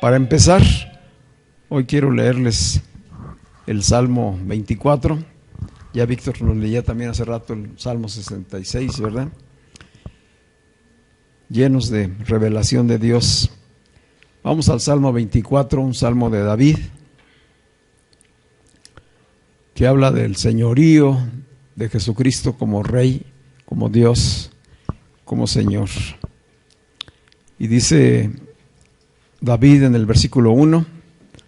Para empezar, hoy quiero leerles el Salmo 24. Ya Víctor nos leía también hace rato el Salmo 66, ¿verdad? Llenos de revelación de Dios. Vamos al Salmo 24, un salmo de David, que habla del señorío de Jesucristo como Rey, como Dios, como Señor. Y dice David en el versículo 1,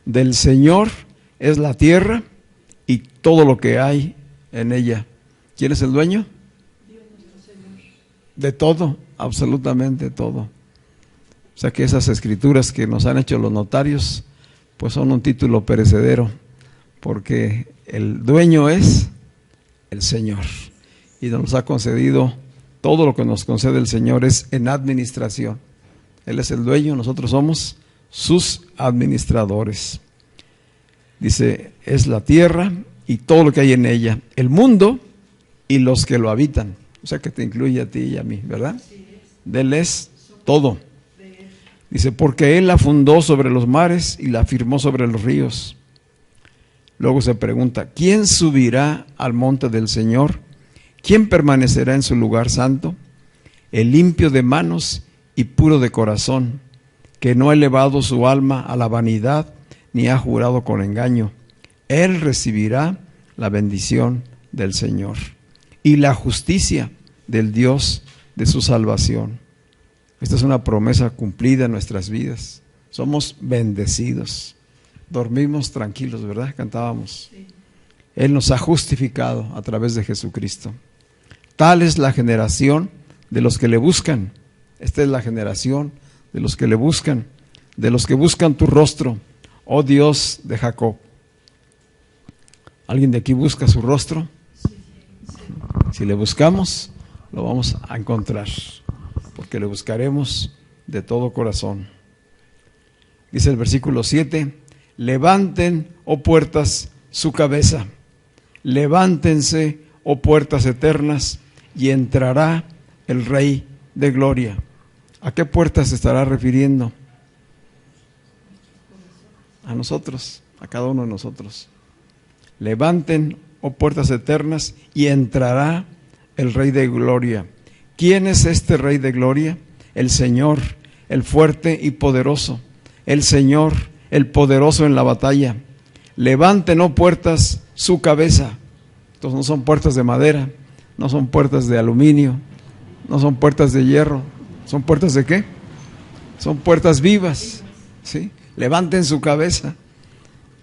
del Señor es la tierra y todo lo que hay en ella. ¿Quién es el dueño? Dios nuestro Señor. De todo, absolutamente todo. O sea que esas escrituras que nos han hecho los notarios, pues son un título perecedero, porque el dueño es el Señor. Y nos ha concedido, todo lo que nos concede el Señor es en administración. Él es el dueño, nosotros somos sus administradores. Dice, es la tierra y todo lo que hay en ella, el mundo y los que lo habitan. O sea que te incluye a ti y a mí, ¿verdad? De él es todo. Dice, porque él la fundó sobre los mares y la firmó sobre los ríos. Luego se pregunta, ¿quién subirá al monte del Señor? ¿Quién permanecerá en su lugar santo? El limpio de manos y puro de corazón, que no ha elevado su alma a la vanidad, ni ha jurado con engaño. Él recibirá la bendición del Señor y la justicia del Dios de su salvación. Esta es una promesa cumplida en nuestras vidas. Somos bendecidos. Dormimos tranquilos, ¿verdad? Cantábamos. Sí. Él nos ha justificado a través de Jesucristo. Tal es la generación de los que le buscan. Esta es la generación de los que le buscan, de los que buscan tu rostro, oh Dios de Jacob. ¿Alguien de aquí busca su rostro? Si le buscamos, lo vamos a encontrar, porque le buscaremos de todo corazón. Dice el versículo 7, levanten, oh puertas, su cabeza, levántense, oh puertas eternas, y entrará el Rey de gloria. ¿A qué puertas se estará refiriendo? A nosotros, a cada uno de nosotros. Levanten, oh puertas eternas, y entrará el Rey de gloria. ¿Quién es este Rey de gloria? El Señor, el fuerte y poderoso, el Señor, el poderoso en la batalla. Levanten, oh puertas, su cabeza. Estos no son puertas de madera, no son puertas de aluminio, no son puertas de hierro. ¿Son puertas de qué? Son puertas vivas, ¿sí? Levanten su cabeza,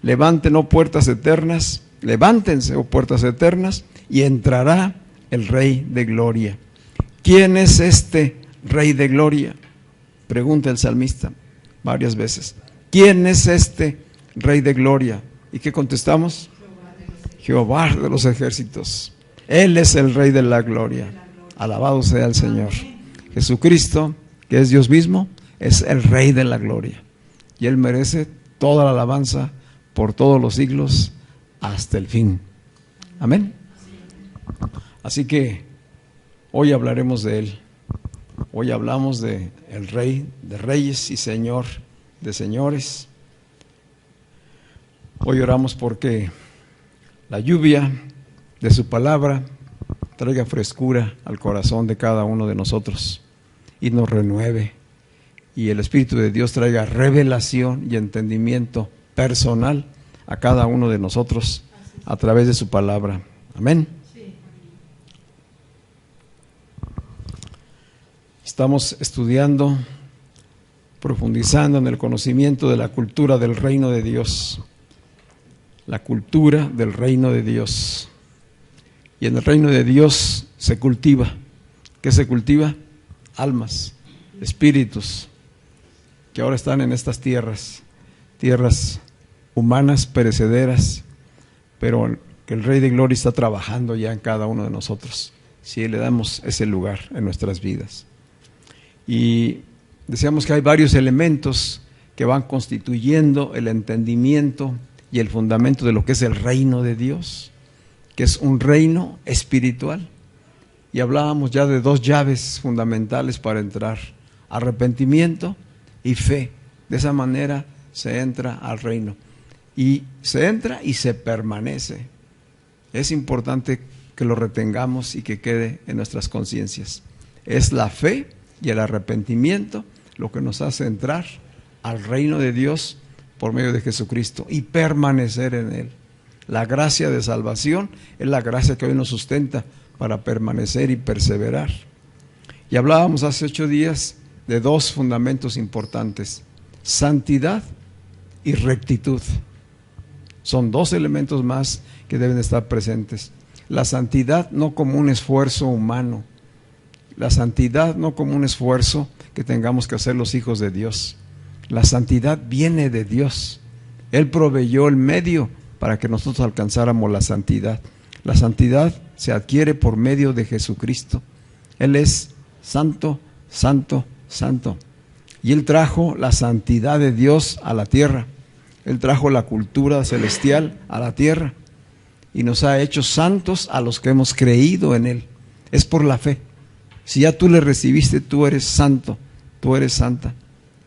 levanten, oh puertas eternas, levántense, oh puertas eternas, y entrará el Rey de gloria. ¿Quién es este Rey de gloria? Pregunta el salmista varias veces. ¿Quién es este Rey de gloria? ¿Y qué contestamos? Jehová de los ejércitos. Él es el Rey de la gloria. Alabado sea el Señor. Jesucristo, que es Dios mismo, es el Rey de la gloria. Y Él merece toda la alabanza por todos los siglos hasta el fin. Amén. Así que hoy hablaremos de Él. Hoy hablamos de el Rey de reyes y Señor de señores. Hoy oramos porque la lluvia de su palabra traiga frescura al corazón de cada uno de nosotros y nos renueve, y el Espíritu de Dios traiga revelación y entendimiento personal a cada uno de nosotros a través de su palabra. Amén. Estamos estudiando, profundizando en el conocimiento de la cultura del reino de Dios. La cultura del reino de Dios. Y en el reino de Dios se cultiva. ¿Qué se cultiva? Almas, espíritus, que ahora están en estas tierras humanas, perecederas, pero que el Rey de Gloria está trabajando ya en cada uno de nosotros. si le damos ese lugar en nuestras vidas. Y decíamos que hay varios elementos que van constituyendo el entendimiento y el fundamento de lo que es el reino de Dios, que es un reino espiritual. Y hablábamos ya de dos llaves fundamentales para entrar: arrepentimiento y fe. De esa manera se entra al reino. Y se entra y se permanece. Es importante que lo retengamos y que quede en nuestras conciencias. Es la fe y el arrepentimiento lo que nos hace entrar al reino de Dios por medio de Jesucristo y permanecer en Él. La gracia de salvación es la gracia que hoy nos sustenta para permanecer y perseverar. Y hablábamos hace 8 días de dos fundamentos importantes: santidad y rectitud. Son dos elementos más que deben estar presentes. La santidad no como un esfuerzo humano, la santidad no como un esfuerzo que tengamos que hacer los hijos de Dios. La santidad viene de Dios. Él proveyó el medio para que nosotros alcanzáramos la santidad. La santidad se adquiere por medio de Jesucristo. Él es santo, santo, santo. Y Él trajo la santidad de Dios a la tierra. Él trajo la cultura celestial a la tierra y nos ha hecho santos a los que hemos creído en Él. Es por la fe. Si ya tú le recibiste, tú eres santo, tú eres santa,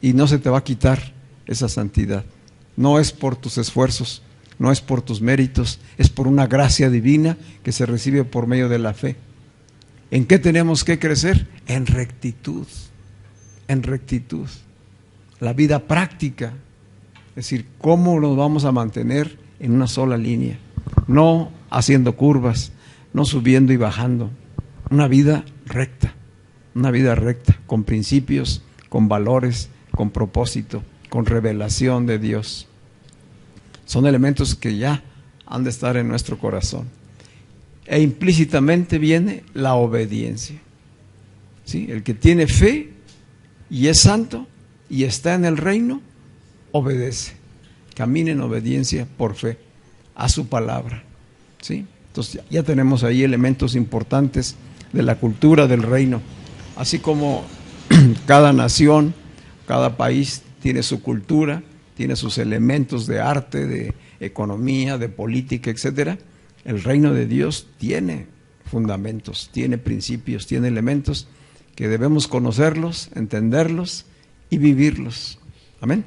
y no se te va a quitar esa santidad. No es por tus esfuerzos, no es por tus méritos, es por una gracia divina que se recibe por medio de la fe. ¿En qué tenemos que crecer? En rectitud, en rectitud. La vida práctica, es decir, cómo nos vamos a mantener en una sola línea, no haciendo curvas, no subiendo y bajando. Una vida recta, con principios, con valores, con propósito, con revelación de Dios. Son elementos que ya han de estar en nuestro corazón. E implícitamente viene la obediencia. ¿Sí? El que tiene fe y es santo y está en el reino, obedece. Camina en obediencia por fe a su palabra. ¿Sí? Entonces ya tenemos ahí elementos importantes de la cultura del reino. Así como cada nación, cada país tiene su cultura, tiene sus elementos de arte, de economía, de política, etcétera. El reino de Dios tiene fundamentos, tiene principios, tiene elementos que debemos conocerlos, entenderlos y vivirlos. Amén.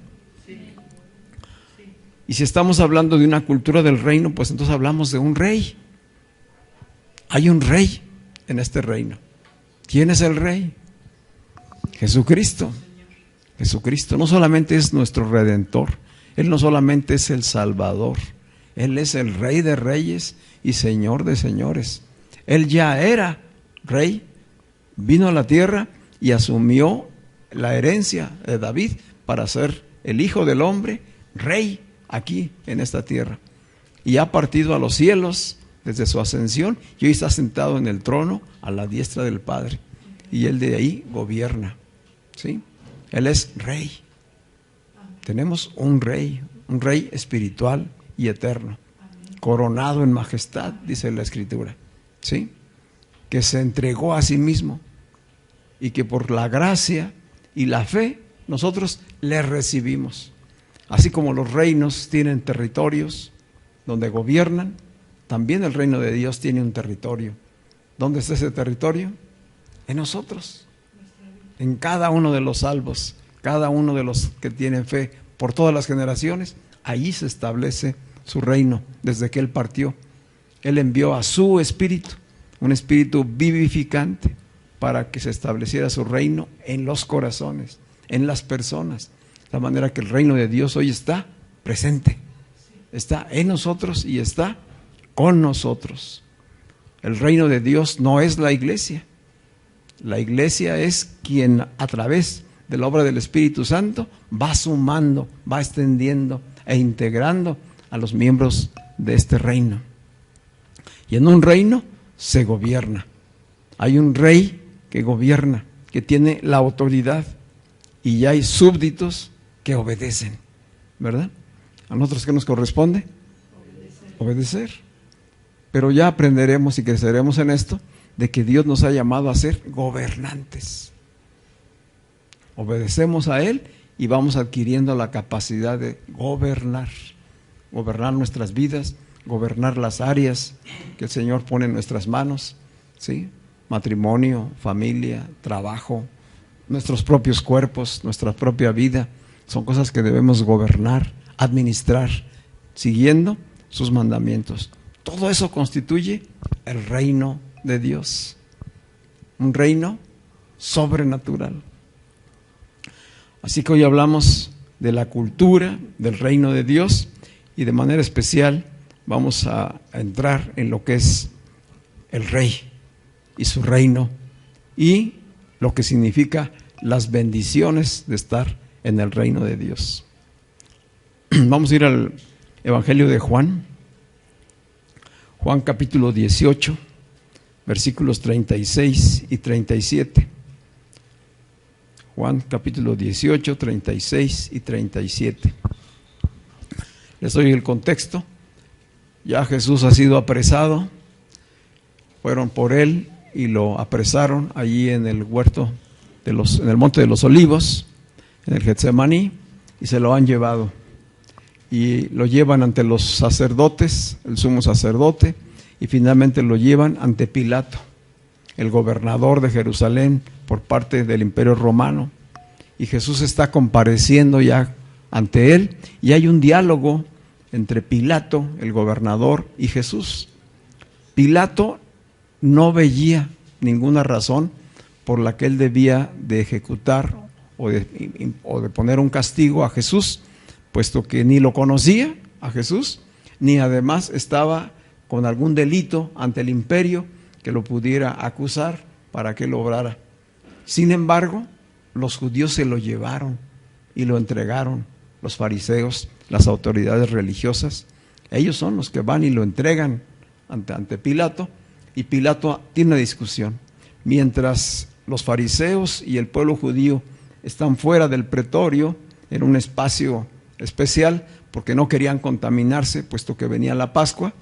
Y si estamos hablando de una cultura del reino, pues entonces hablamos de un rey. Hay un rey en este reino. ¿Quién es el rey? Jesucristo. Jesucristo no solamente es nuestro Redentor, Él no solamente es el Salvador, Él es el Rey de Reyes y Señor de Señores. Él ya era rey, vino a la tierra y asumió la herencia de David para ser el Hijo del Hombre, rey aquí en esta tierra. Y ha partido a los cielos desde su ascensión y hoy está sentado en el trono a la diestra del Padre. Y Él de ahí gobierna. ¿Sí? Él es rey. Tenemos un rey espiritual y eterno, coronado en majestad, dice la Escritura. ¿Sí? Que se entregó a sí mismo y que por la gracia y la fe nosotros le recibimos. Así como los reinos tienen territorios donde gobiernan, también el reino de Dios tiene un territorio. ¿Dónde está ese territorio? En nosotros, en cada uno de los salvos, cada uno de los que tienen fe por todas las generaciones. Ahí se establece su reino desde que Él partió. Él envió a su espíritu, un espíritu vivificante, para que se estableciera su reino en los corazones, en las personas. De la manera que el reino de Dios hoy está presente, está en nosotros y está con nosotros. El reino de Dios no es la iglesia. La iglesia es quien a través de la obra del Espíritu Santo va sumando, va extendiendo e integrando a los miembros de este reino. Y en un reino se gobierna. Hay un rey que gobierna, que tiene la autoridad, y ya hay súbditos que obedecen, ¿verdad? ¿A nosotros qué nos corresponde? Obedecer. Pero ya aprenderemos y creceremos en esto, de que Dios nos ha llamado a ser gobernantes. Obedecemos a Él y vamos adquiriendo la capacidad de gobernar nuestras vidas, gobernar las áreas que el Señor pone en nuestras manos, ¿sí? Matrimonio, familia, trabajo, nuestros propios cuerpos, nuestra propia vida, son cosas que debemos gobernar, administrar, siguiendo sus mandamientos. Todo eso constituye el reino de Dios, un reino sobrenatural. Así que hoy hablamos de la cultura del reino de Dios y de manera especial vamos a entrar en lo que es el rey y su reino y lo que significa las bendiciones de estar en el reino de Dios. Vamos a ir al Evangelio de Juan, Juan capítulo 18, versículos 36 y 37. Juan capítulo 18, 36 y 37. Les doy el contexto. Ya Jesús ha sido apresado, fueron por él y lo apresaron allí en el huerto en el monte de los Olivos, en el Getsemaní, y se lo han llevado. Y lo llevan ante los sacerdotes, el sumo sacerdote, y finalmente lo llevan ante Pilato, el gobernador de Jerusalén por parte del Imperio Romano. Y Jesús está compareciendo ya ante él, y hay un diálogo entre Pilato, el gobernador, y Jesús. Pilato no veía ninguna razón por la que él debía de ejecutar o de poner un castigo a Jesús, puesto que ni lo conocía a Jesús, ni además estaba con algún delito ante el imperio que lo pudiera acusar para que lo obrara. Sin embargo, los judíos se lo llevaron y lo entregaron, los fariseos, las autoridades religiosas. Ellos son los que van y lo entregan ante Pilato, y Pilato tiene una discusión. Mientras los fariseos y el pueblo judío están fuera del pretorio, en un espacio especial, porque no querían contaminarse, puesto que venía la Pascua,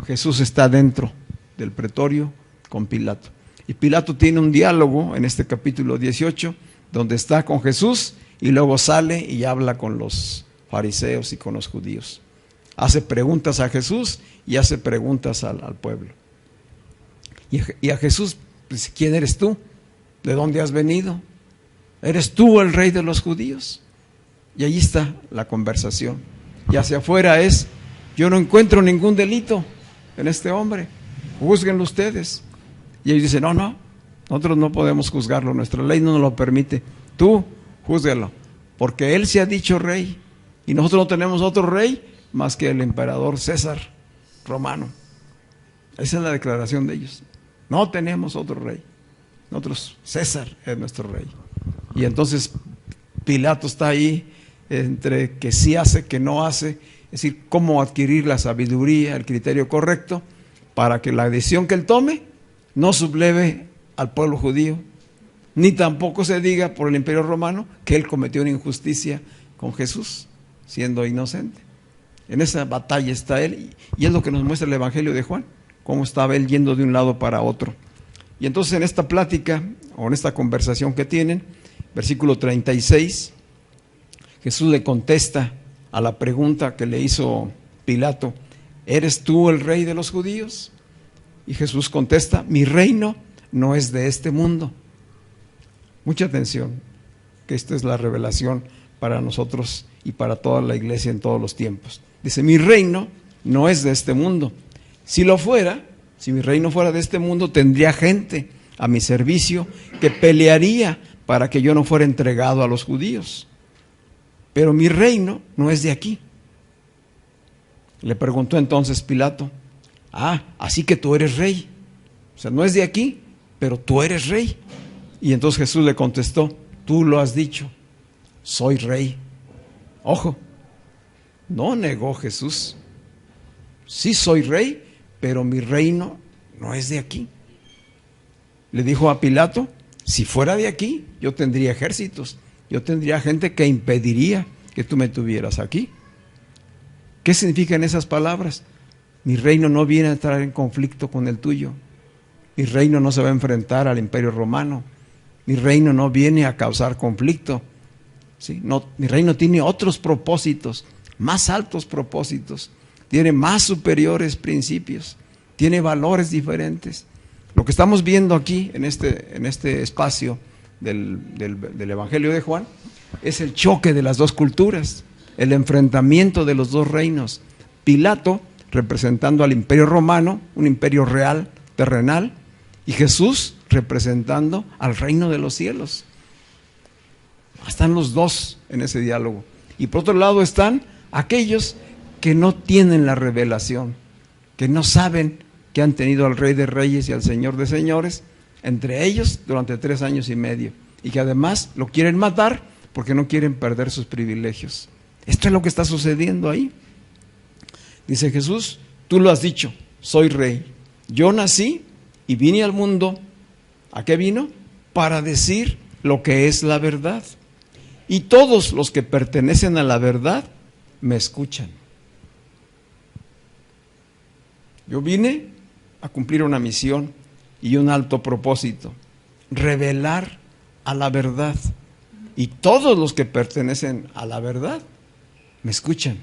Jesús está dentro del pretorio con Pilato. Y Pilato tiene un diálogo en este capítulo 18, donde está con Jesús y luego sale y habla con los fariseos y con los judíos. Hace preguntas a Jesús y hace preguntas al pueblo. Y a Jesús, pues, ¿quién eres tú? ¿De dónde has venido? ¿Eres tú el rey de los judíos? Y allí está la conversación. Y hacia afuera es: yo no encuentro ningún delito en este hombre, júzguenlo ustedes. Y ellos dicen: no, nosotros no podemos juzgarlo, nuestra ley no nos lo permite, tú júzgalo, porque él se ha dicho rey, y nosotros no tenemos otro rey más que el emperador César romano. Esa es la declaración de ellos: no tenemos otro rey, nosotros, César es nuestro rey. Y entonces Pilato está ahí entre que sí hace, que no hace, es decir, cómo adquirir la sabiduría, el criterio correcto, para que la decisión que él tome no subleve al pueblo judío, ni tampoco se diga por el Imperio Romano que él cometió una injusticia con Jesús, siendo inocente. En esa batalla está él, y es lo que nos muestra el Evangelio de Juan, cómo estaba él yendo de un lado para otro. Y entonces en esta plática, o en esta conversación que tienen, versículo 36, Jesús le contesta a la pregunta que le hizo Pilato: ¿eres tú el rey de los judíos? Y Jesús contesta: mi reino no es de este mundo. Mucha atención, que esta es la revelación para nosotros y para toda la iglesia en todos los tiempos. Dice: mi reino no es de este mundo. Si lo fuera, si mi reino fuera de este mundo, tendría gente a mi servicio que pelearía para que yo no fuera entregado a los judíos. Pero mi reino no es de aquí. Le preguntó entonces Pilato: así que tú eres rey. O sea, no es de aquí, pero tú eres rey. Y entonces Jesús le contestó: tú lo has dicho, soy rey. Ojo, no negó Jesús: sí soy rey, pero mi reino no es de aquí. Le dijo a Pilato: si fuera de aquí, yo tendría ejércitos, yo tendría gente que impediría que tú me tuvieras aquí. ¿Qué significan esas palabras? Mi reino no viene a entrar en conflicto con el tuyo. Mi reino no se va a enfrentar al imperio romano. Mi reino no viene a causar conflicto. ¿Sí? No, mi reino tiene otros propósitos, más altos propósitos. Tiene más superiores principios. Tiene valores diferentes. Lo que estamos viendo aquí en este espacio del Evangelio de Juan es el choque de las dos culturas, el enfrentamiento de los dos reinos. Pilato representando al imperio romano, un imperio real, terrenal, y Jesús representando al reino de los cielos. Están los dos en ese diálogo. Y por otro lado están aquellos que no tienen la revelación, que no saben que han tenido al Rey de Reyes y al Señor de Señores entre ellos durante 3 años y medio, y que además lo quieren matar porque no quieren perder sus privilegios. Esto es lo que está sucediendo ahí. Dice Jesús, tú lo has dicho, soy rey. Yo nací y vine al mundo. ¿A qué vino? Para decir lo que es la verdad. Y todos los que pertenecen a la verdad me escuchan. Yo vine a cumplir una misión y un alto propósito, revelar a la verdad. Y todos los que pertenecen a la verdad me escuchan,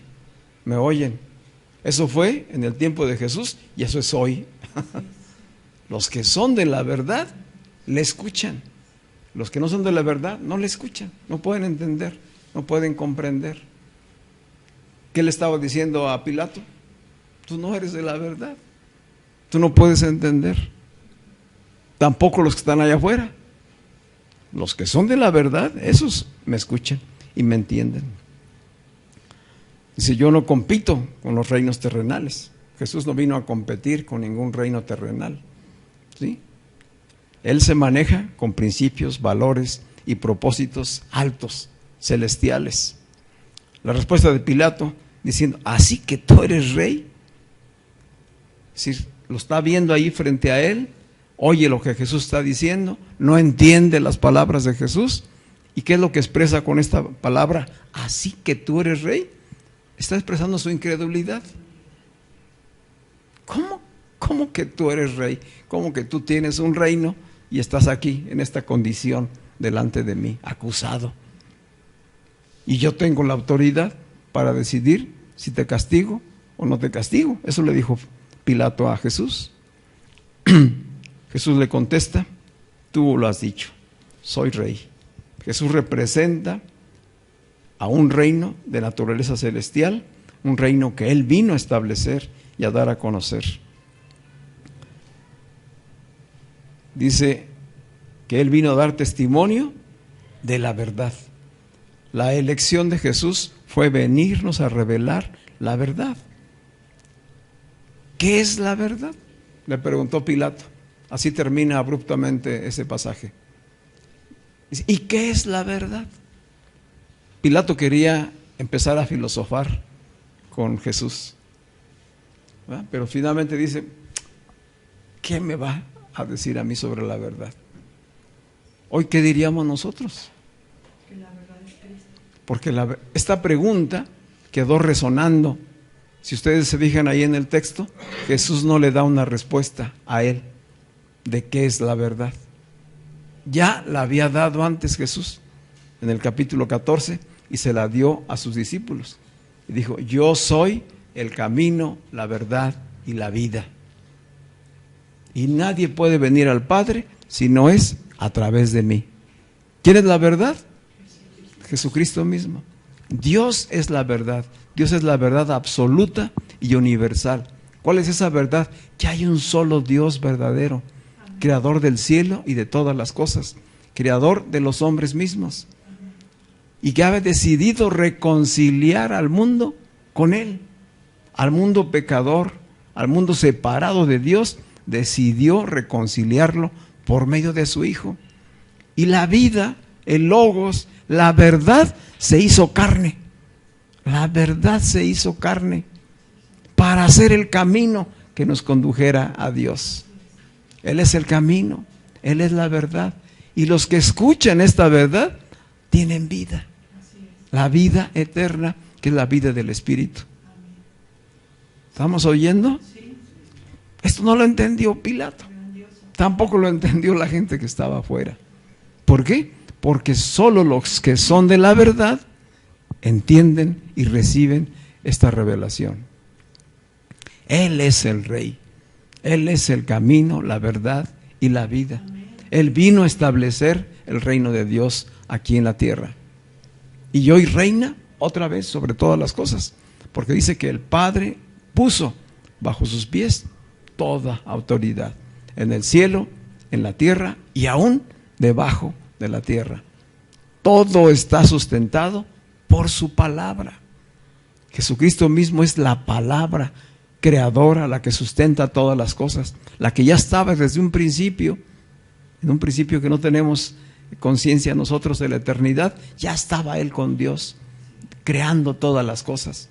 me oyen. Eso fue en el tiempo de Jesús y eso es hoy. Los que son de la verdad le escuchan. Los que no son de la verdad no le escuchan, no pueden entender, no pueden comprender. ¿Qué le estaba diciendo a Pilato? Tú no eres de la verdad, tú no puedes entender. Tampoco los que están allá afuera. Los que son de la verdad, esos me escuchan y me entienden. Dice, yo no compito con los reinos terrenales. Jesús no vino a competir con ningún reino terrenal. ¿Sí? Él se maneja con principios, valores y propósitos altos, celestiales. La respuesta de Pilato diciendo, ¿así que tú eres rey? Es decir, lo está viendo ahí frente a él, oye lo que Jesús está diciendo, no entiende las palabras de Jesús. ¿Y qué es lo que expresa con esta palabra? ¿Así que tú eres rey? Está expresando su incredulidad. ¿Cómo? ¿Cómo que tú eres rey? ¿Cómo que tú tienes un reino y estás aquí en esta condición delante de mí, acusado? Y yo tengo la autoridad para decidir si te castigo o no te castigo. Eso le dijo Pilato a Jesús. Jesús le contesta, tú lo has dicho, soy rey. Jesús representa a un reino de naturaleza celestial, un reino que Él vino a establecer y a dar a conocer. Dice que Él vino a dar testimonio de la verdad. La elección de Jesús fue venirnos a revelar la verdad. ¿Qué es la verdad?, le preguntó Pilato. Así termina abruptamente ese pasaje. ¿Y qué es la verdad? Pilato quería empezar a filosofar con Jesús, ¿verdad? Pero finalmente dice, ¿qué me va a decir a mí sobre la verdad? Hoy, ¿qué diríamos nosotros? Que la verdad es Cristo. Porque esta pregunta quedó resonando. Si ustedes se fijan ahí en el texto, Jesús no le da una respuesta a él de qué es la verdad. Ya la había dado antes Jesús en el capítulo 14 y se la dio a sus discípulos. Y dijo, yo soy el camino, la verdad y la vida. Y nadie puede venir al Padre si no es a través de mí. ¿Quién es la verdad? Jesucristo mismo. Dios es la verdad. Dios es la verdad absoluta y universal. ¿Cuál es esa verdad? Que hay un solo Dios verdadero, creador del cielo y de todas las cosas, creador de los hombres mismos, y que ha decidido reconciliar al mundo con Él, al mundo pecador, al mundo separado de Dios, decidió reconciliarlo por medio de su Hijo. Y la vida, el logos, la verdad se hizo carne. La verdad se hizo carne para hacer el camino que nos condujera a Dios. Él es el camino, Él es la verdad. Y los que escuchan esta verdad tienen vida. La vida eterna, que es la vida del Espíritu. ¿Estamos oyendo? Esto no lo entendió Pilato. Tampoco lo entendió la gente que estaba afuera. ¿Por qué? Porque solo los que son de la verdad entienden y reciben esta revelación. Él es el Rey. Él es el camino, la verdad y la vida. Él vino a establecer el reino de Dios aquí en la tierra. Y hoy reina otra vez sobre todas las cosas. Porque dice que el Padre puso bajo sus pies toda autoridad. En el cielo, en la tierra y aún debajo de la tierra. Todo está sustentado por su palabra. Jesucristo mismo es la palabra creadora, la que sustenta todas las cosas, la que ya estaba desde un principio, en un principio que no tenemos conciencia nosotros de la eternidad, ya estaba Él con Dios, creando todas las cosas.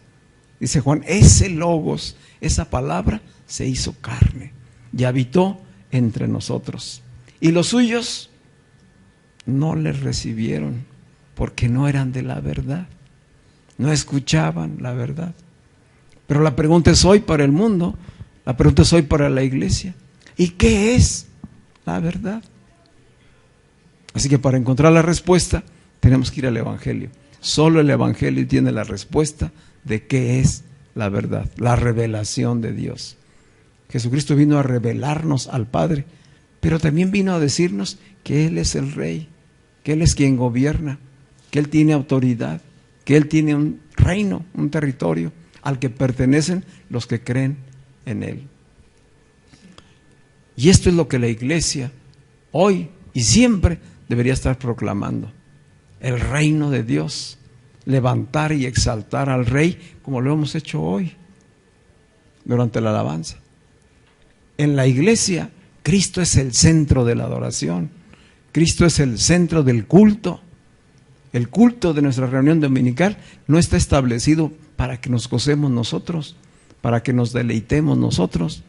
Dice Juan, ese Logos, esa palabra se hizo carne y habitó entre nosotros. Y los suyos no le recibieron porque no eran de la verdad, no escuchaban la verdad. Pero la pregunta es hoy para el mundo, la pregunta es hoy para la iglesia. ¿Y qué es la verdad? Así que para encontrar la respuesta tenemos que ir al Evangelio. Solo el Evangelio tiene la respuesta de qué es la verdad, la revelación de Dios. Jesucristo vino a revelarnos al Padre, pero también vino a decirnos que Él es el Rey, que Él es quien gobierna, que Él tiene autoridad, que Él tiene un reino, un territorio al que pertenecen los que creen en Él. Y esto es lo que la iglesia hoy y siempre debería estar proclamando. El reino de Dios, levantar y exaltar al Rey como lo hemos hecho hoy durante la alabanza. En la iglesia, Cristo es el centro de la adoración. Cristo es el centro del culto. El culto de nuestra reunión dominical no está establecido para que nos gocemos nosotros, para que nos deleitemos nosotros.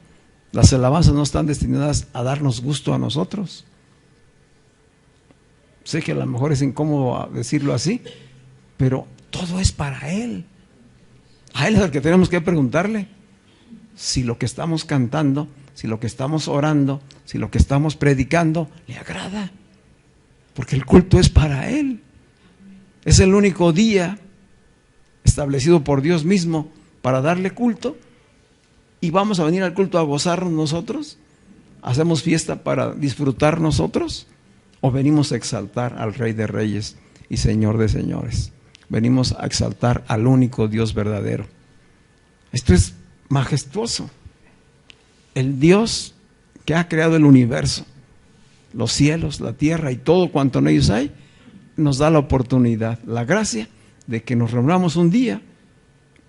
Las alabanzas no están destinadas a darnos gusto a nosotros. Sé que a lo mejor es incómodo decirlo así, pero todo es para Él. A Él es el que tenemos que preguntarle si lo que estamos cantando, si lo que estamos orando, si lo que estamos predicando le agrada. Porque el culto es para Él. Es el único día establecido por Dios mismo para darle culto. Y vamos a venir al culto a gozarnos nosotros. ¿Hacemos fiesta para disfrutar nosotros? ¿O venimos a exaltar al Rey de Reyes y Señor de Señores? Venimos a exaltar al único Dios verdadero. Esto es majestuoso. El Dios que ha creado el universo, los cielos, la tierra y todo cuanto en ellos hay, nos da la oportunidad, la gracia de que nos reunamos un día,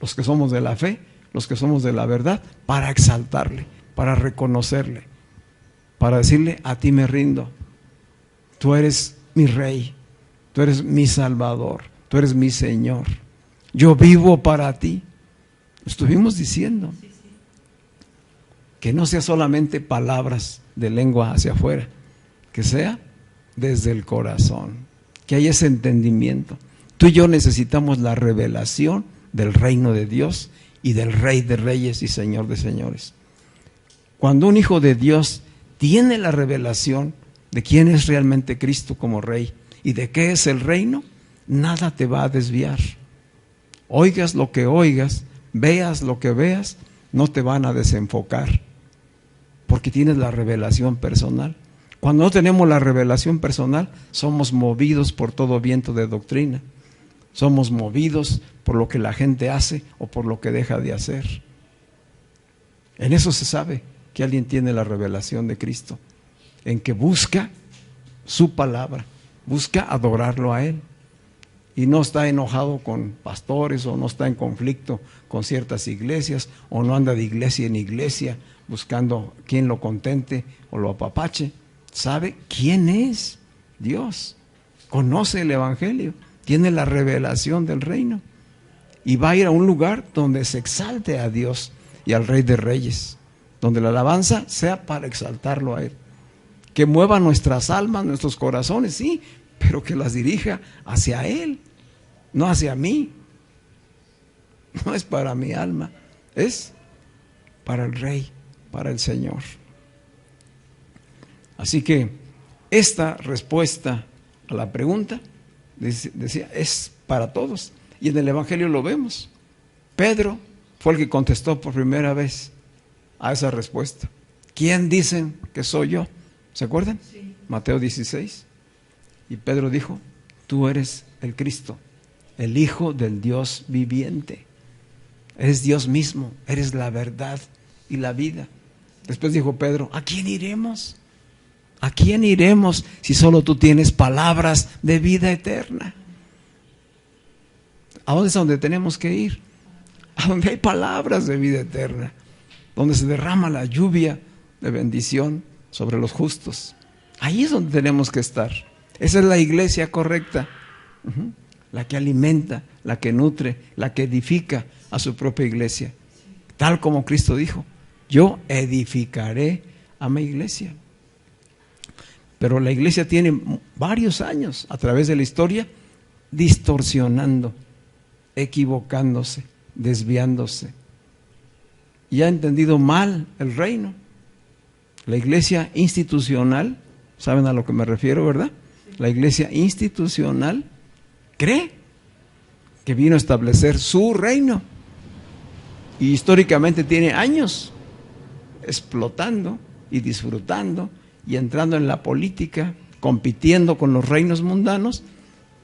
los que somos de la fe, los que somos de la verdad, para exaltarle, para reconocerle, para decirle: a ti me rindo, tú eres mi Rey, tú eres mi Salvador, tú eres mi Señor, yo vivo para ti. Estuvimos diciendo que no sea solamente palabras de lengua hacia afuera, que sea desde el corazón, que haya ese entendimiento. Tú y yo necesitamos la revelación del reino de Dios y del Rey de Reyes y Señor de Señores. Cuando un hijo de Dios tiene la revelación de quién es realmente Cristo como Rey y de qué es el reino, nada te va a desviar. Oigas lo que oigas, veas lo que veas, no te van a desenfocar, porque tienes la revelación personal. Cuando no tenemos la revelación personal, somos movidos por todo viento de doctrina. Somos movidos por lo que la gente hace o por lo que deja de hacer. En eso se sabe que alguien tiene la revelación de Cristo, en que busca su palabra, busca adorarlo a Él. Y no está enojado con pastores, o no está en conflicto con ciertas iglesias, o no anda de iglesia en iglesia buscando quien lo contente o lo apapache. Sabe quién es Dios, conoce el Evangelio, tiene la revelación del reino y va a ir a un lugar donde se exalte a Dios y al Rey de Reyes, donde la alabanza sea para exaltarlo a Él, que mueva nuestras almas, nuestros corazones, sí, pero que las dirija hacia Él, no hacia mí. No es para mi alma, es para el Rey, para el Señor. Así que esta respuesta a la pregunta, decía, es para todos. Y en el Evangelio lo vemos. Pedro fue el que contestó por primera vez a esa respuesta. ¿Quién dicen que soy yo? ¿Se acuerdan? Sí. Mateo 16. Y Pedro dijo, tú eres el Cristo, el Hijo del Dios viviente. Eres Dios mismo, eres la verdad y la vida. Después dijo Pedro, ¿a quién iremos? ¿A quién iremos si solo tú tienes palabras de vida eterna? ¿A dónde es donde tenemos que ir? A donde hay palabras de vida eterna, donde se derrama la lluvia de bendición sobre los justos. Ahí es donde tenemos que estar. Esa es la iglesia correcta, la que alimenta, la que nutre, la que edifica a su propia iglesia. Tal como Cristo dijo, yo edificaré a mi iglesia. Pero la iglesia tiene varios años a través de la historia distorsionando, equivocándose, desviándose. Y ha entendido mal el reino. La iglesia institucional, ¿saben a lo que me refiero, verdad? La iglesia institucional cree que vino a establecer su reino. Y históricamente tiene años explotando y disfrutando y entrando en la política, compitiendo con los reinos mundanos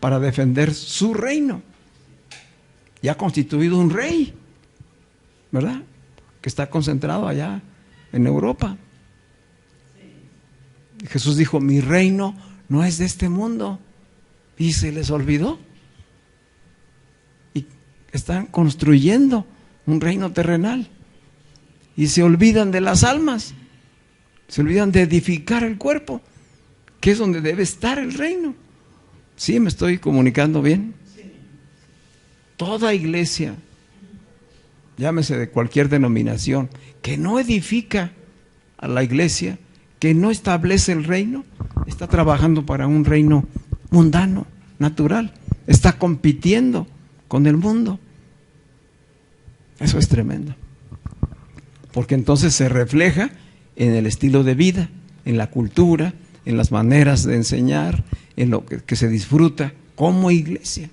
para defender su reino. Y ha constituido un rey, ¿verdad? Que está concentrado allá en Europa. Jesús dijo, mi reino no es de este mundo. Y se les olvidó. Y están construyendo un reino terrenal. Y se olvidan de las almas. Se olvidan de edificar el cuerpo, que es donde debe estar el reino. ¿Sí me estoy comunicando bien? Toda iglesia, llámese de cualquier denominación, que no edifica a la iglesia, que no establece el reino, está trabajando para un reino mundano, natural, está compitiendo con el mundo. Eso es tremendo, porque entonces se refleja en el estilo de vida, en la cultura, en las maneras de enseñar, en lo que se disfruta como iglesia.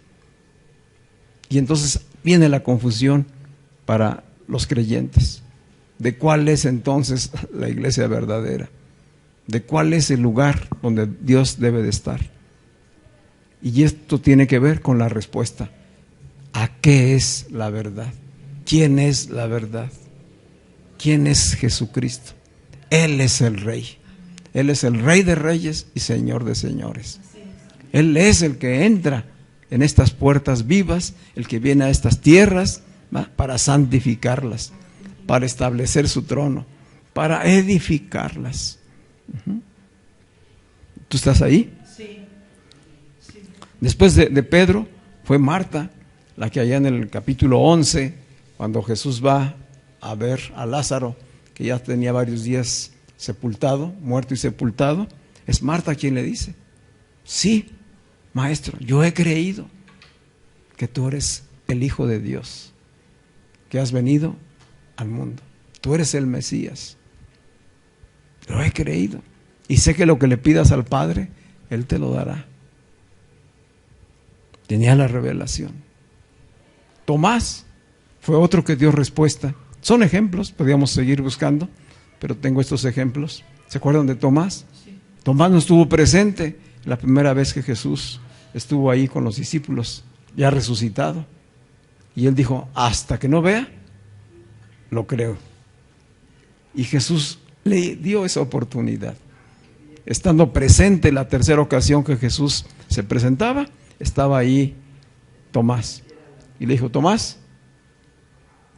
Y entonces viene la confusión para los creyentes de cuál es entonces la iglesia verdadera, de cuál es el lugar donde Dios debe de estar. Y esto tiene que ver con la respuesta: ¿a qué es la verdad? ¿Quién es la verdad? ¿Quién es Jesucristo? Él es el Rey. Él es el Rey de reyes y Señor de señores. Él es el que entra en estas puertas vivas, el que viene a estas tierras, ¿va?, para santificarlas, para establecer su trono, para edificarlas. ¿Tú estás ahí? Sí. Después de Pedro fue Marta, la que allá en el capítulo 11, cuando Jesús va a ver a Lázaro, que ya tenía varios días sepultado, muerto y sepultado, es Marta quien le dice: sí, Maestro, yo he creído que tú eres el Hijo de Dios, que has venido al mundo. Tú eres el Mesías. Lo he creído. Y sé que lo que le pidas al Padre, Él te lo dará. Tenía la revelación. Tomás fue otro que dio respuesta. Son ejemplos, podríamos seguir buscando, pero tengo estos ejemplos. ¿Se acuerdan de Tomás? Sí. Tomás no estuvo presente la primera vez que Jesús estuvo ahí con los discípulos, ya resucitado. Y él dijo: hasta que no vea, lo creo. Y Jesús le dio esa oportunidad. Estando presente la tercera ocasión que Jesús se presentaba, estaba ahí Tomás. Y le dijo: Tomás,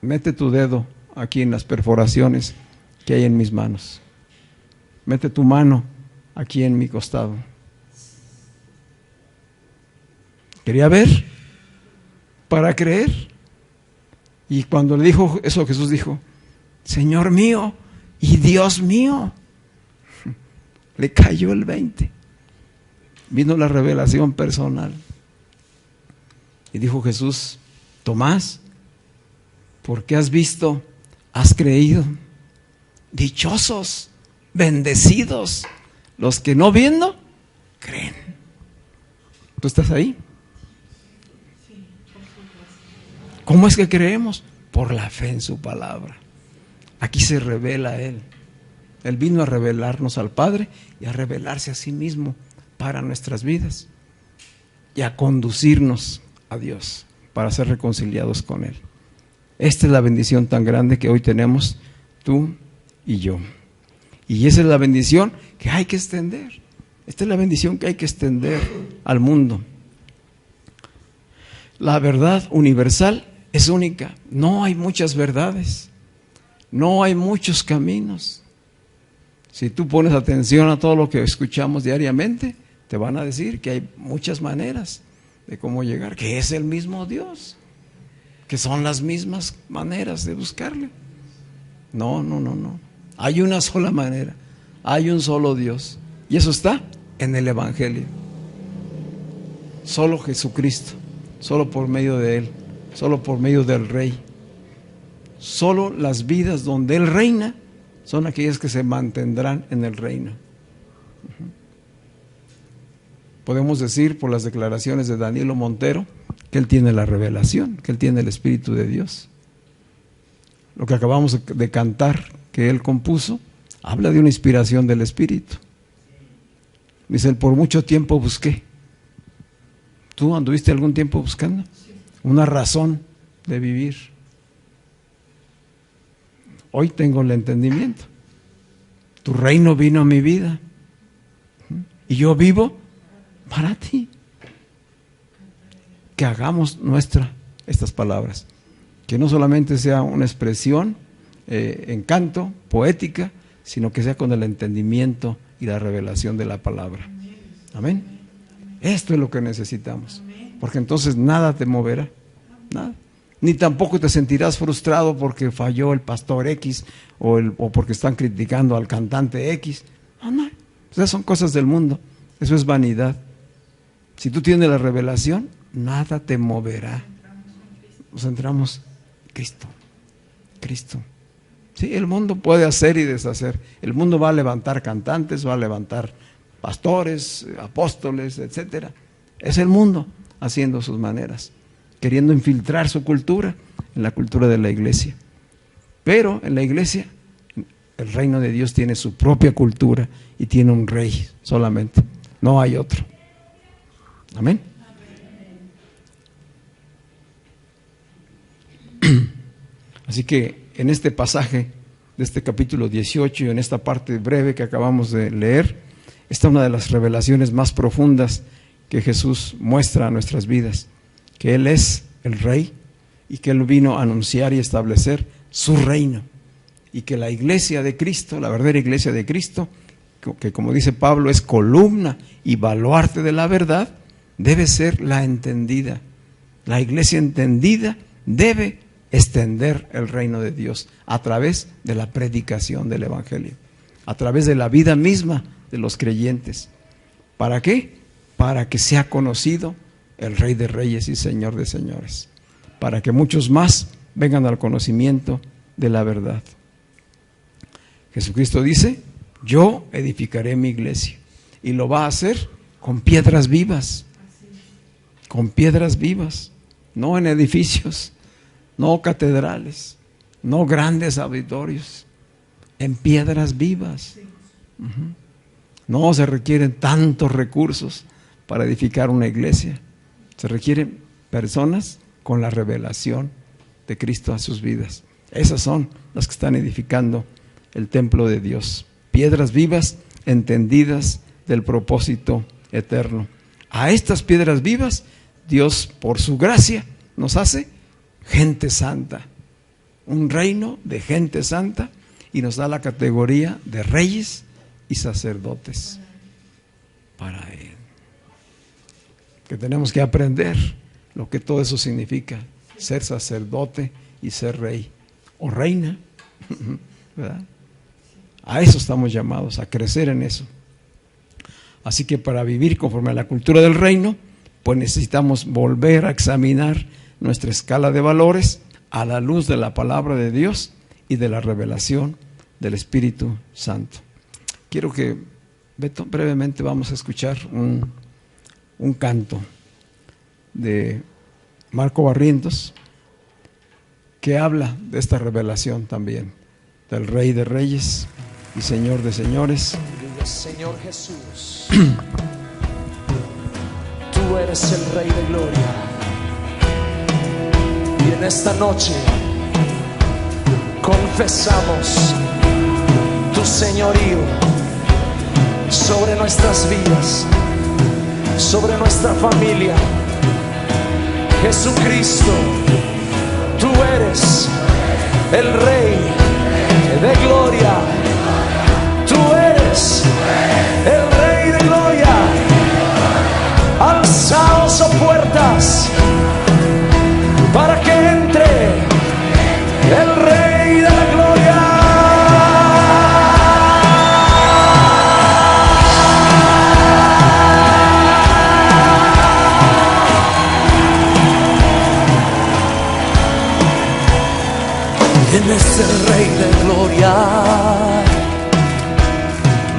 mete tu dedo aquí en las perforaciones que hay en mis manos. Mete tu mano aquí en mi costado. Quería ver para creer. Y cuando le dijo eso, Jesús dijo: Señor mío y Dios mío. Le cayó el 20. Vino la revelación personal. Y dijo Jesús: Tomás, porque has visto, has creído. Dichosos, bendecidos Los que no viendo, creen. ¿Tú estás ahí? ¿Cómo es que creemos? Por la fe en su palabra. Aquí se revela Él. Él vino a revelarnos al Padre y a revelarse a sí mismo para nuestras vidas y a conducirnos a Dios para ser reconciliados con Él. Esta es la bendición tan grande que hoy tenemos tú y yo. Y esa es la bendición que hay que extender. Esta es la bendición que hay que extender al mundo. La verdad universal es única. No hay muchas verdades. No hay muchos caminos. Si tú pones atención a todo lo que escuchamos diariamente, te van a decir que hay muchas maneras de cómo llegar, que es el mismo Dios, que son las mismas maneras de buscarle. No. Hay una sola manera, hay un solo Dios, y eso está en el Evangelio. Solo Jesucristo, solo por medio de Él, solo por medio del Rey. Solo las vidas donde Él reina son aquellas que se mantendrán en el reino. Podemos decir por las declaraciones de Danilo Montero que él tiene la revelación, que él tiene el Espíritu de Dios. Lo que acabamos de cantar, que él compuso, habla de una inspiración del Espíritu. Dice él, por mucho tiempo busqué. ¿Tú anduviste algún tiempo buscando? Una razón de vivir. Hoy tengo el entendimiento. Tu reino vino a mi vida y yo vivo para ti. Que hagamos nuestra estas palabras, que no solamente sea una expresión en canto, poética, sino que sea con el entendimiento y la revelación de la palabra. Amén. Esto es lo que necesitamos, porque entonces nada te moverá, nada. Ni tampoco te sentirás frustrado porque falló el pastor X o porque están criticando al cantante X. No. Esas son cosas del mundo. Eso es vanidad. Si tú tienes la revelación, nada te moverá. Nos centramos en Cristo. Sí, el mundo puede hacer y deshacer. El mundo va a levantar cantantes, va a levantar pastores, apóstoles, etcétera. Es el mundo haciendo sus maneras, queriendo infiltrar su cultura en la cultura de la iglesia. Pero en la iglesia, el reino de Dios tiene su propia cultura y tiene un rey solamente, no hay otro. Amén. Así que en este pasaje de este capítulo 18 y en esta parte breve que acabamos de leer, está una de las revelaciones más profundas que Jesús muestra a nuestras vidas, que Él es el Rey y que Él vino a anunciar y establecer su reino, y que la iglesia de Cristo, la verdadera iglesia de Cristo, que como dice Pablo es columna y baluarte de la verdad, debe ser la entendida. La iglesia entendida debe extender el reino de Dios a través de la predicación del Evangelio, a través de la vida misma de los creyentes. ¿Para qué? Para que sea conocido el Rey de Reyes y Señor de Señores, para que muchos más vengan al conocimiento de la verdad. Jesucristo dice, yo edificaré mi iglesia, y lo va a hacer con piedras vivas, no en edificios, no catedrales, no grandes auditorios, en piedras vivas. No se requieren tantos recursos para edificar una iglesia, se requieren personas con la revelación de Cristo a sus vidas. Esas son las que están edificando el templo de Dios, piedras vivas entendidas del propósito eterno. A estas piedras vivas Dios, por su gracia, nos hace gente santa, un reino de gente santa, y nos da la categoría de reyes y sacerdotes para Él. Que tenemos que aprender lo que todo eso significa, ser sacerdote y ser rey o reina, ¿verdad? A eso estamos llamados, a crecer en eso. Así que para vivir conforme a la cultura del reino, pues necesitamos volver a examinar nuestra escala de valores a la luz de la palabra de Dios y de la revelación del Espíritu Santo. Quiero que Beto, brevemente vamos a escuchar un canto de Marco Barrientos que habla de esta revelación también del Rey de Reyes y Señor de Señores. Señor Jesús, tú eres el Rey de Gloria, y en esta noche confesamos tu señorío sobre nuestras vidas, sobre nuestra familia. Jesucristo, tú eres el Rey de Gloria. Tú eres el Rey de Gloria. Alzaos, oh puertas, para que entre el Rey de la Gloria. ¿Quién es el Rey de Gloria?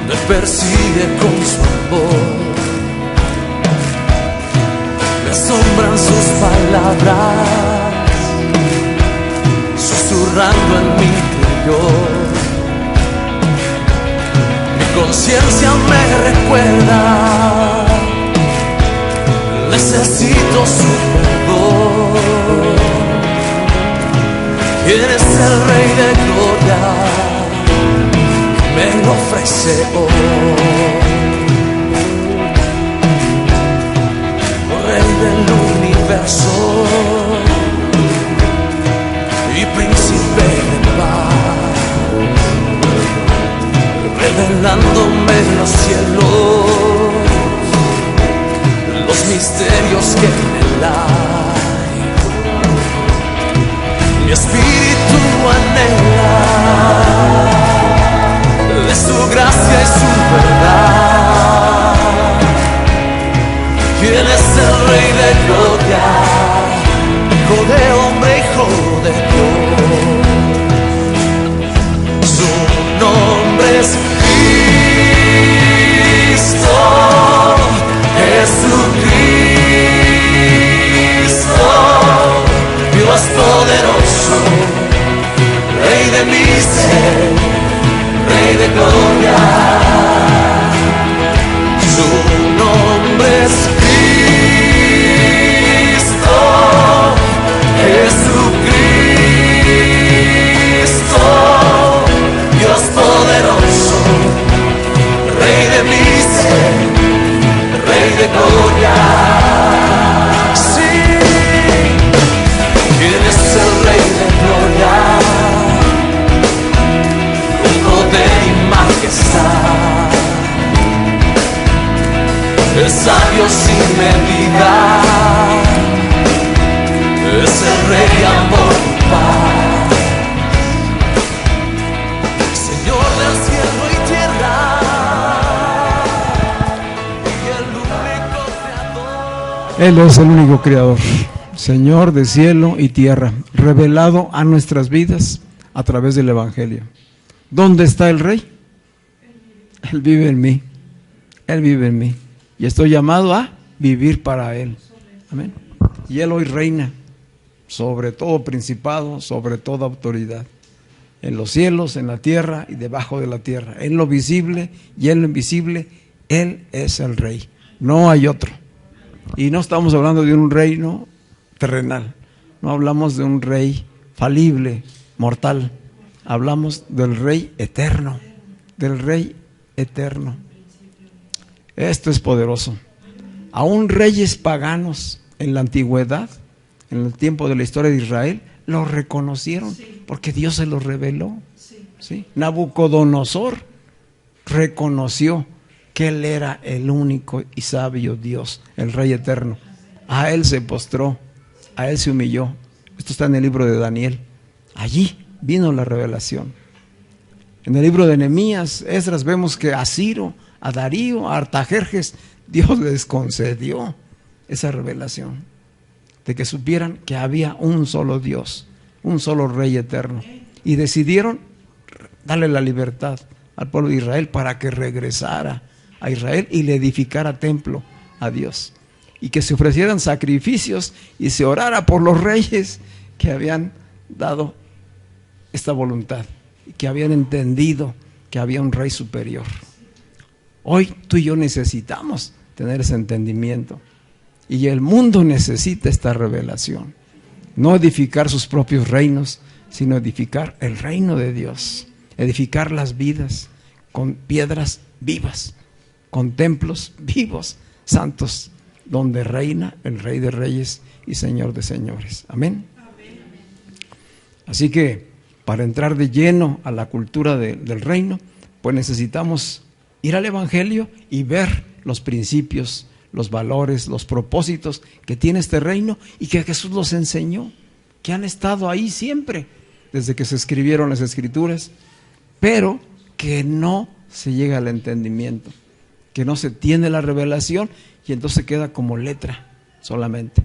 Me persigue con su amor, me asombran sus palabras, susurrando en mi interior. Mi conciencia me recuerda, necesito su perdón. ¿Quién es el Rey de Gloria? Me lo ofrece hoy. Rey del universo y príncipe de paz, revelándome en los cielos los misterios que en él hay. Mi espíritu anhela de su gracia y su verdad. ¿Quién es el Rey de Gloria? Hijo de hombre, hijo de Dios. Su nombre es Cristo, Jesucristo, Dios poderoso, Rey de mi ser, Rey de Gloria. Su nombre es Cristo, Jesucristo, Dios poderoso, Rey de mi ser, Rey de Gloria. Sí, ¿quién es el Rey de Gloria? Poder y majestad, es sabio sin medida, es el Rey de amor y paz, Señor del cielo y tierra, y el único creador. Él es el único creador, Señor de cielo y tierra, revelado a nuestras vidas a través del Evangelio. ¿Dónde está el Rey? Él vive en mí. Él vive en mí. Y estoy llamado a vivir para Él. Amén. Y Él hoy reina sobre todo principado, sobre toda autoridad. En los cielos, en la tierra y debajo de la tierra. En lo visible y en lo invisible, Él es el Rey. No hay otro. Y no estamos hablando de un reino terrenal. No hablamos de un rey falible, mortal. Hablamos del Rey eterno, del Rey eterno. Esto es poderoso. Aún reyes paganos en la antigüedad, en el tiempo de la historia de Israel, lo reconocieron porque Dios se lo reveló. ¿Sí? Nabucodonosor reconoció que Él era el único y sabio Dios, el Rey eterno. A Él se postró, a Él se humilló. Esto está en el libro de Daniel. Allí vino la revelación. En el libro de Nehemías, Esdras, vemos que a Ciro, a Darío, a Artajerjes, Dios les concedió esa revelación de que supieran que había un solo Dios, un solo Rey eterno, y decidieron darle la libertad al pueblo de Israel para que regresara a Israel y le edificara templo a Dios. Y que se ofrecieran sacrificios y se orara por los reyes que habían dado esta voluntad, que habían entendido que había un rey superior. Hoy tú y yo necesitamos tener ese entendimiento. Y el mundo necesita esta revelación. No edificar sus propios reinos, sino edificar el reino de Dios. Edificar las vidas con piedras vivas, con templos vivos, santos, donde reina el Rey de Reyes y Señor de Señores. Amén. Así que para entrar de lleno a la cultura del reino, pues necesitamos ir al Evangelio y ver los principios, los valores, los propósitos que tiene este reino y que Jesús los enseñó, que han estado ahí siempre, desde que se escribieron las Escrituras, pero que no se llega al entendimiento, que no se tiene la revelación y entonces queda como letra solamente.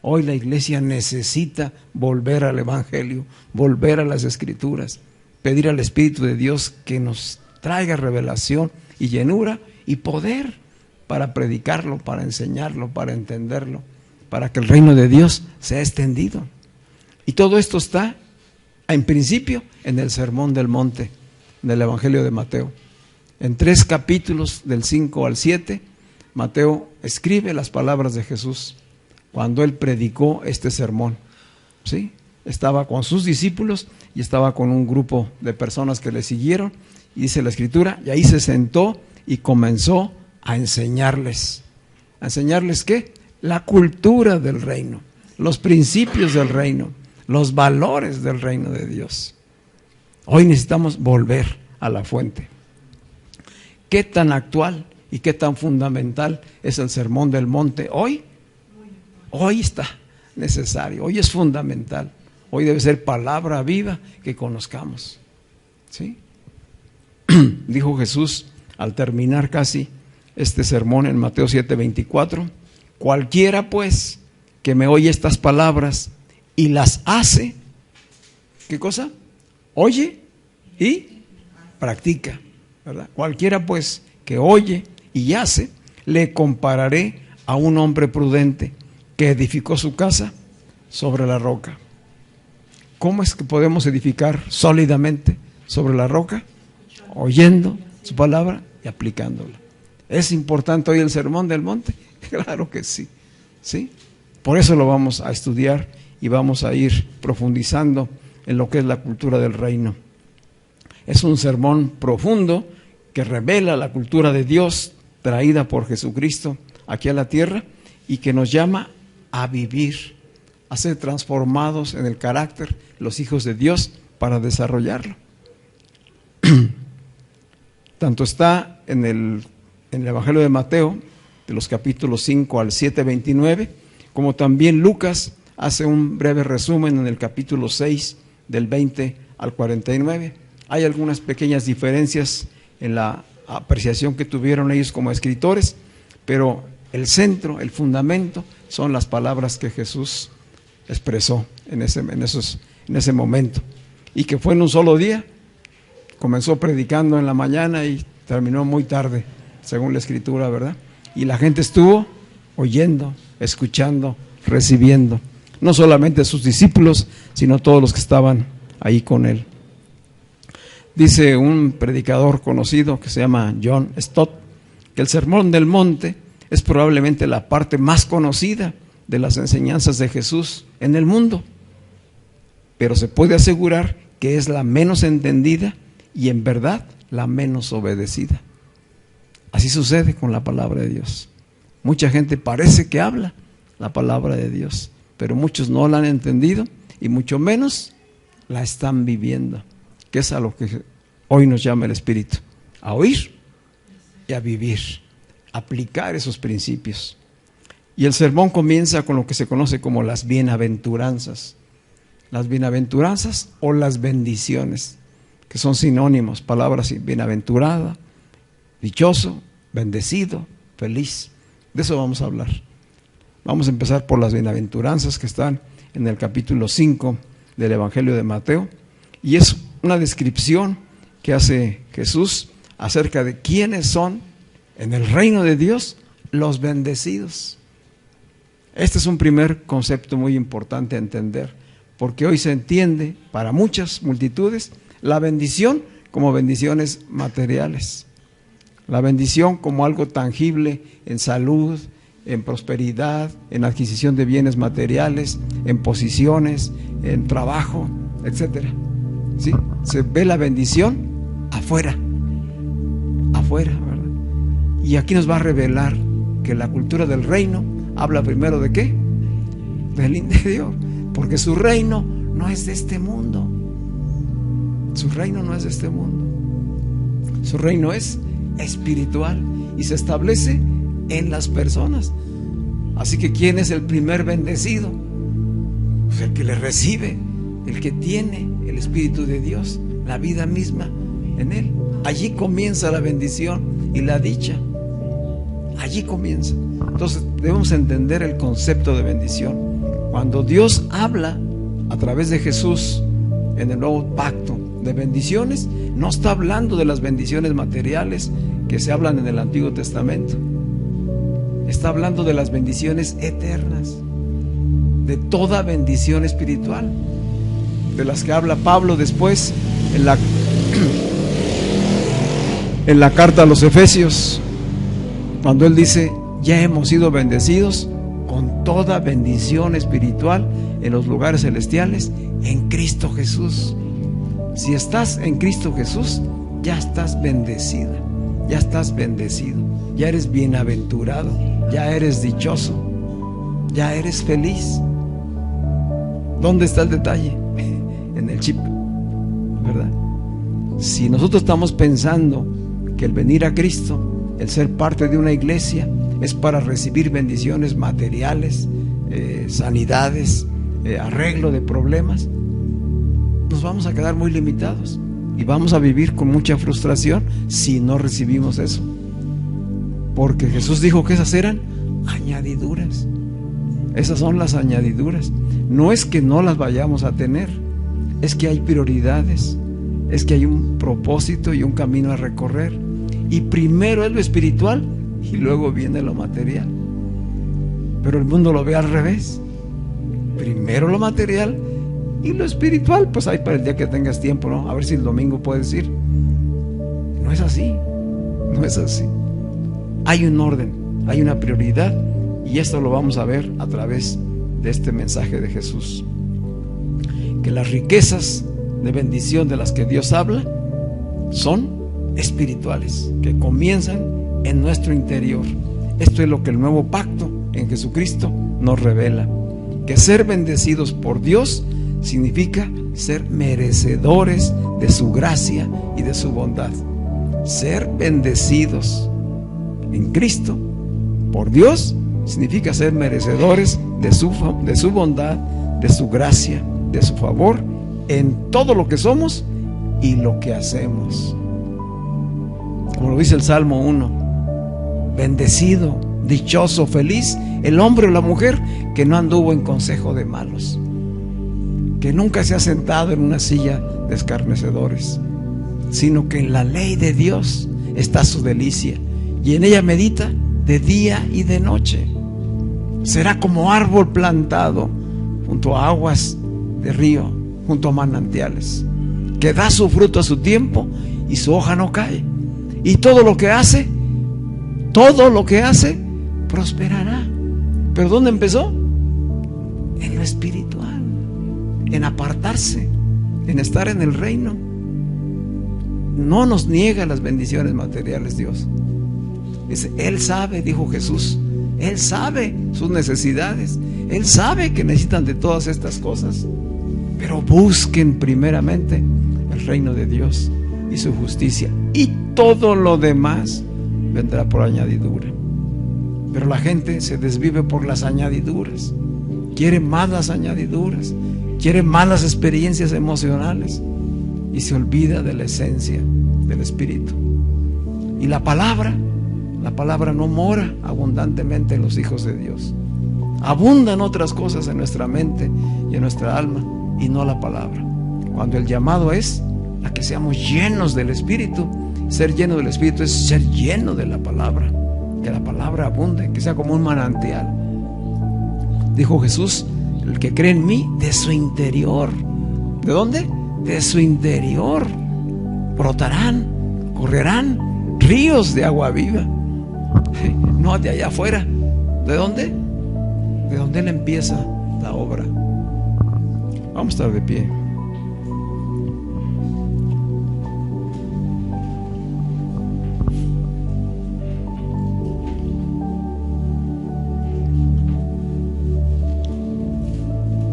Hoy la iglesia necesita volver al Evangelio, volver a las Escrituras, pedir al Espíritu de Dios que nos traiga revelación y llenura y poder para predicarlo, para enseñarlo, para entenderlo, para que el reino de Dios sea extendido. Y todo esto está, en principio, en el Sermón del Monte, del Evangelio de Mateo. En 3 capítulos, del 5 al 7, Mateo escribe las palabras de Jesús cuando él predicó este sermón. ¿Sí? Estaba con sus discípulos y estaba con un grupo de personas que le siguieron, y dice la Escritura, y ahí se sentó y comenzó a enseñarles. ¿A enseñarles qué? La cultura del reino, los principios del reino, los valores del reino de Dios. Hoy necesitamos volver a la fuente. ¿Qué tan actual y qué tan fundamental es el Sermón del Monte hoy? Hoy está necesario, hoy es fundamental. Hoy debe ser palabra viva que conozcamos. ¿Sí? Dijo Jesús al terminar casi este sermón en Mateo 7:24, cualquiera pues que me oye estas palabras y las hace, ¿qué cosa? Oye y practica, ¿verdad? Cualquiera pues que oye y hace, le compararé a un hombre prudente que edificó su casa sobre la roca. ¿Cómo es que podemos edificar sólidamente sobre la roca? Oyendo su palabra y aplicándola. ¿Es importante hoy el Sermón del Monte? Claro que sí, ¿sí? Por eso lo vamos a estudiar y vamos a ir profundizando en lo que es la cultura del reino. Es un sermón profundo que revela la cultura de Dios traída por Jesucristo aquí a la tierra y que nos llama a vivir, a ser transformados en el carácter, los hijos de Dios, para desarrollarlo. Tanto está en el Evangelio de Mateo, de los capítulos 5 al 7:29, como también Lucas hace un breve resumen en el capítulo 6, del 20 al 49. Hay algunas pequeñas diferencias en la apreciación que tuvieron ellos como escritores, pero el centro, el fundamento, son las palabras que Jesús expresó en ese momento, y que fue en un solo día. Comenzó predicando en la mañana y terminó muy tarde, según la Escritura, ¿verdad? Y la gente estuvo oyendo, escuchando, recibiendo, no solamente sus discípulos, sino todos los que estaban ahí con él. Dice un predicador conocido que se llama John Stott, que el Sermón del Monte es probablemente la parte más conocida de las enseñanzas de Jesús en el mundo, pero se puede asegurar que es la menos entendida y en verdad la menos obedecida. Así sucede con la palabra de Dios. Mucha gente parece que habla la palabra de Dios, pero muchos no la han entendido y mucho menos la están viviendo, que es a lo que hoy nos llama el Espíritu, a oír y a vivir, aplicar esos principios. Y el sermón comienza con lo que se conoce como las bienaventuranzas. Las bienaventuranzas o las bendiciones, que son sinónimos, palabras así: bienaventurada, dichoso, bendecido, feliz. De eso vamos a hablar. Vamos a empezar por las bienaventuranzas que están en el capítulo 5 del Evangelio de Mateo, y es una descripción que hace Jesús acerca de quiénes son En el reino de Dios, los bendecidos. Este es un primer concepto muy importante a entender, porque hoy se entiende para muchas multitudes la bendición como bendiciones materiales, la bendición como algo tangible en salud, en prosperidad, en adquisición de bienes materiales, en posiciones, en trabajo, etcétera. ¿Sí? Se ve la bendición afuera, ¿verdad? Y aquí nos va a revelar que la cultura del reino habla primero ¿de qué? Del interior, porque su reino no es de este mundo. Su reino no es de este mundo. Su reino es espiritual y se establece en las personas. Así que ¿quién es el primer bendecido? Pues el que le recibe, el que tiene el Espíritu de Dios, la vida misma en él. Allí comienza la bendición y la dicha. Allí comienza. Entonces debemos entender el concepto de bendición. Cuando Dios habla a través de Jesús en el nuevo pacto de bendiciones, no está hablando de las bendiciones materiales que se hablan en el Antiguo Testamento. Está hablando de las bendiciones eternas, de toda bendición espiritual, de las que habla Pablo después en la carta a los Efesios, cuando él dice: ya hemos sido bendecidos con toda bendición espiritual en los lugares celestiales en Cristo Jesús. Si estás en Cristo Jesús, ya estás bendecida, ya estás bendecido, ya eres bienaventurado, ya eres dichoso, ya eres feliz. ¿Dónde está el detalle? En el chip, ¿verdad? Si nosotros estamos pensando que el venir a Cristo, el ser parte de una iglesia, es para recibir bendiciones materiales, sanidades, arreglo de problemas, nos vamos a quedar muy limitados y vamos a vivir con mucha frustración si no recibimos eso, porque Jesús dijo que esas eran añadiduras. Esas son las añadiduras. No es que no las vayamos a tener, es que hay prioridades, es que hay un propósito y un camino a recorrer, y primero es lo espiritual y luego viene lo material. Pero el mundo lo ve al revés: primero lo material y lo espiritual, pues ahí para el día que tengas tiempo, ¿no? A ver si el domingo puedes ir. No es así, no es así. Hay un orden, hay una prioridad, y esto lo vamos a ver a través de este mensaje de Jesús. Que las riquezas de bendición de las que Dios habla son espirituales, que comienzan en nuestro interior. Esto es lo que el nuevo pacto en Jesucristo nos revela: que ser bendecidos por Dios significa ser merecedores de su gracia y de su bondad. Ser bendecidos en Cristo por Dios significa ser merecedores de su bondad, de su gracia, de su favor en todo lo que somos y lo que hacemos. Como lo dice el Salmo 1: bendecido, dichoso, feliz el hombre o la mujer que no anduvo en consejo de malos, que nunca se ha sentado en una silla de escarnecedores, sino que en la ley de Dios está su delicia, y en ella medita de día y de noche. Será como árbol plantado junto a aguas de río, junto a manantiales, que da su fruto a su tiempo y su hoja no cae, y todo lo que hace prosperará. ¿Pero dónde empezó? En lo espiritual, en apartarse, en estar en el reino. No nos niega las bendiciones materiales Dios. Dice, Él sabe, dijo Jesús, Él sabe sus necesidades, Él sabe que necesitan de todas estas cosas, pero busquen primeramente el reino de Dios y su justicia, y todo lo demás vendrá por añadidura. Pero la gente se desvive por las añadiduras, quiere más las añadiduras, quiere más las experiencias emocionales, y se olvida de la esencia del Espíritu. Y la palabra no mora abundantemente en los hijos de Dios. Abundan otras cosas en nuestra mente y en nuestra alma, y no la palabra. Cuando el llamado es a que seamos llenos del Espíritu ser lleno del Espíritu es ser lleno de la palabra, que la palabra abunde, que sea como un manantial. Dijo Jesús: el que cree en mí, de su interior. ¿De dónde? De su interior brotarán, correrán ríos de agua viva. No de allá afuera. ¿De dónde? De donde Él empieza la obra. Vamos a estar de pie.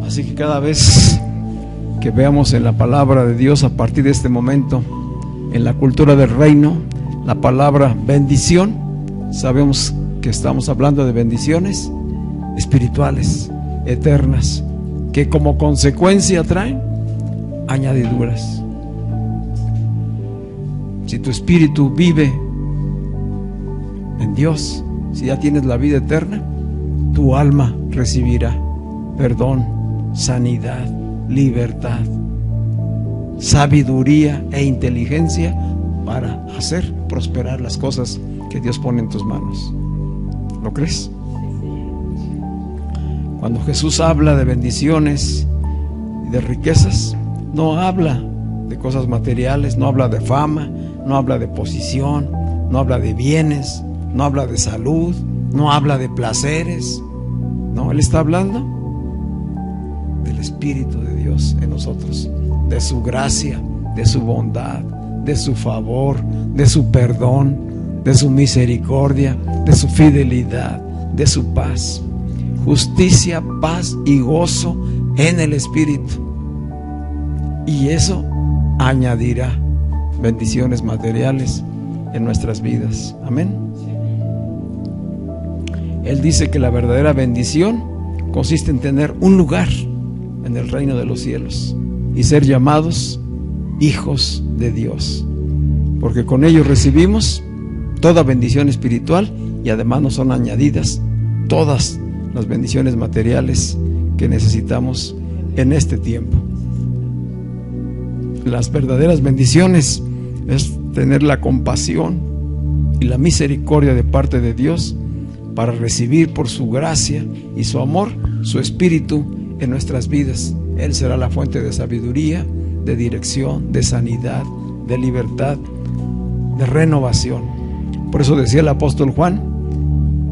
Así que cada vez que veamos en la palabra de Dios, a partir de este momento, en la cultura del reino, la palabra bendición, sabemos que estamos hablando de bendiciones espirituales, eternas, que como consecuencia traen añadiduras. Si tu espíritu vive en Dios, si ya tienes la vida eterna, tu alma recibirá perdón, sanidad, libertad, sabiduría e inteligencia para hacer prosperar las cosas que Dios pone en tus manos. ¿Lo crees? Cuando Jesús habla de bendiciones y de riquezas, no habla de cosas materiales, no habla de fama, no habla de posición, no habla de bienes, no habla de salud, no habla de placeres. No, Él está hablando del Espíritu de Dios en nosotros, de su gracia, de su bondad, de su favor, de su perdón, de su misericordia, de su fidelidad, de su paz, justicia, paz y gozo en el Espíritu. Y eso añadirá bendiciones materiales en nuestras vidas. Amén. Él dice que la verdadera bendición consiste en tener un lugar en el reino de los cielos y ser llamados hijos de Dios, porque con ellos recibimos toda bendición espiritual y además nos son añadidas todas las bendiciones materiales que necesitamos en este tiempo. Las verdaderas bendiciones es tener la compasión y la misericordia de parte de Dios para recibir por su gracia y su amor su Espíritu en nuestras vidas. Él será la fuente de sabiduría, de dirección, de sanidad, de libertad, de renovación. Por eso decía el apóstol Juan: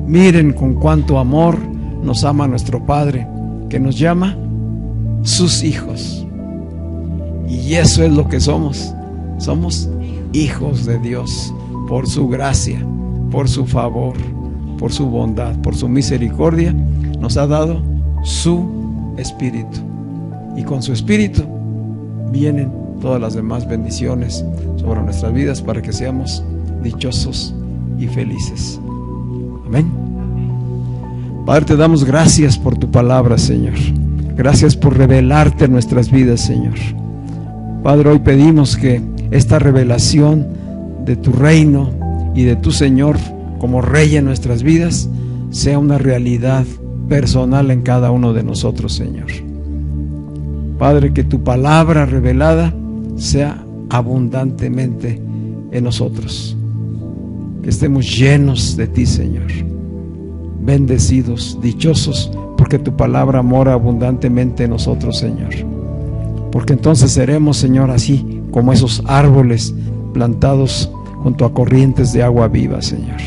miren con cuánto amor nos ama nuestro Padre, que nos llama sus hijos. Y eso es lo que somos. Somos hijos de Dios por su gracia, por su favor, por su bondad, por su misericordia. Nos ha dado su Espíritu, y con su Espíritu vienen todas las demás bendiciones sobre nuestras vidas para que seamos dichosos y felices. Amén. Padre, te damos gracias por tu palabra, Señor. Gracias por revelarte en nuestras vidas, Señor. Padre, hoy pedimos que esta revelación de tu reino y de tu Señor como Rey en nuestras vidas sea una realidad personal en cada uno de nosotros, Señor. Padre, que tu palabra revelada sea abundantemente en nosotros, que estemos llenos de ti, Señor, bendecidos, dichosos, porque tu palabra mora abundantemente en nosotros, Señor. Porque entonces seremos, Señor, así como esos árboles plantados junto a corrientes de agua viva, Señor.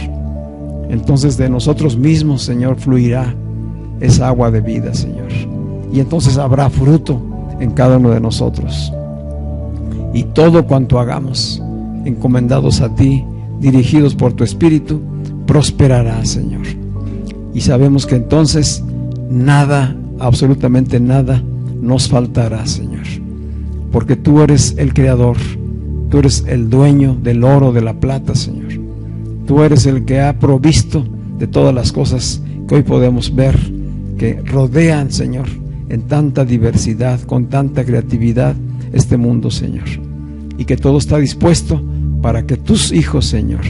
Entonces de nosotros mismos, Señor, fluirá esa agua de vida, Señor. Y entonces habrá fruto en cada uno de nosotros. Y todo cuanto hagamos, encomendados a ti, dirigidos por tu Espíritu, prosperará, Señor. Y sabemos que entonces nada, absolutamente nada, nos faltará, Señor. Porque tú eres el Creador, tú eres el dueño del oro, de la plata, Señor. Tú eres el que ha provisto de todas las cosas que hoy podemos ver, que rodean, Señor, en tanta diversidad, con tanta creatividad, este mundo, Señor. Y que todo está dispuesto para que tus hijos, Señor,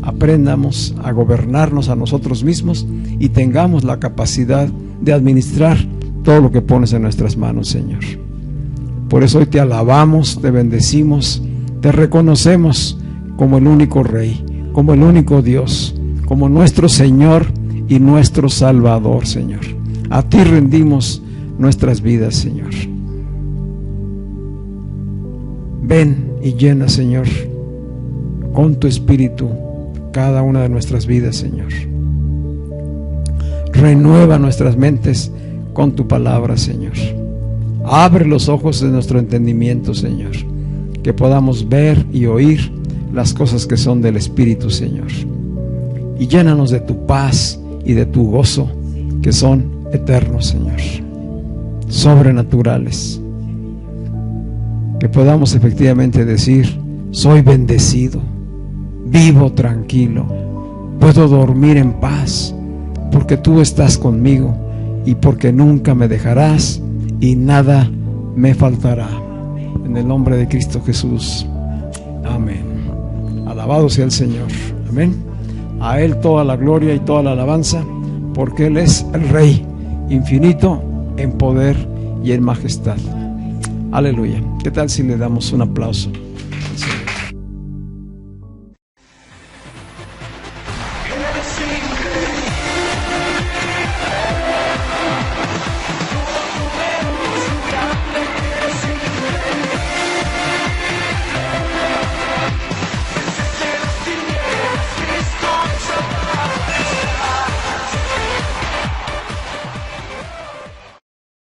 aprendamos a gobernarnos a nosotros mismos y tengamos la capacidad de administrar todo lo que pones en nuestras manos, Señor. Por eso hoy te alabamos, te bendecimos, te reconocemos como el único Rey, como el único Dios, como nuestro Señor y nuestro Salvador, Señor. A ti rendimos nuestras vidas, Señor. Ven y llena, Señor, con tu Espíritu cada una de nuestras vidas, Señor. Renueva nuestras mentes con tu palabra, Señor. Abre los ojos de nuestro entendimiento, Señor, que podamos ver y oír las cosas que son del Espíritu, Señor. Y llénanos de tu paz y de tu gozo, que son eternos, Señor, sobrenaturales. Que podamos efectivamente decir: soy bendecido, vivo tranquilo, puedo dormir en paz, porque tú estás conmigo y porque nunca me dejarás y nada me faltará. En el nombre de Cristo Jesús. Amén. Alabado sea el Señor. Amén. A Él toda la gloria y toda la alabanza, porque Él es el Rey, infinito en poder y en majestad. Aleluya. ¿Qué tal si le damos un aplauso